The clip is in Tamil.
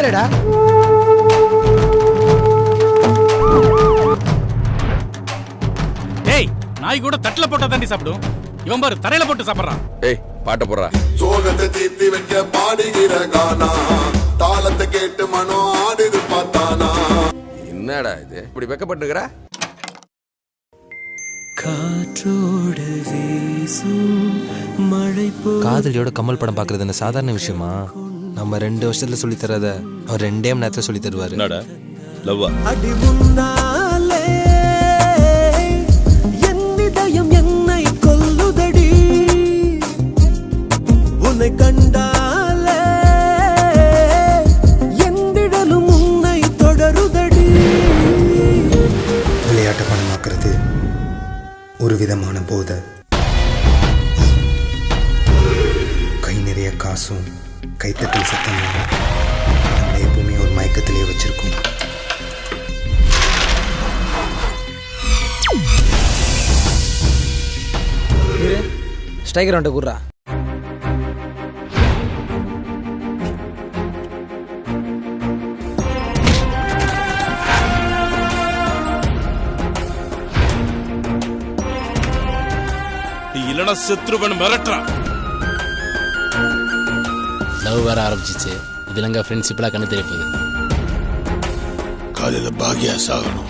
உட்காருடா. ஏய், நாய் கூட தட்டுல போட்டா தாண்டி சாப்பிடும். இவன் பாரு தரையில போட்டு சாப்பிடுறான். ஏய், பாட்ட போடுறா. சோகத்தை தீர்த்தி வைக்க பாடுகிற கானா, தாளத்தை கேட்டு மனோ ஆடுது பார்த்தானா. என்னடா இது இப்படி வெக்கப்பட்டுக்கிற? காதலியோட கமல் படம் பாக்குறது என்ன சாதாரண விஷயமா? நம்ம 2 வருஷத்துல சொல்லி தராத அவர் 2 மணி நேரத்துல சொல்லி தருவாரு. என்னடா லவ்வா? அடி முன்னாலே என் இதயம் என்னை கொல்லுதடி, உன்னை கண்டாலே எந்திடலும் உன்னை தொடருதடி. விளையாட்டு பணமாக்குறது ஒரு விதமான போதை. கை நிறைய காசும் கைத்தட்டல் சத்தமும் நம்ம எப்பவுமே ஒரு மயக்கத்திலே வச்சிருக்கோம். ஸ்ட்ரைக்கர் வந்துட்டு கூடுறா. இல்லனா செத்துருவன் மிரட்டுறான். லவ் வர ஆரம்பிச்சிச்சு. இதுலங்க ஃப்ரெண்ட்ஷிப்லாம் கண்ணு தெரிய போகுது. காலையில பாகியா சாகணும்.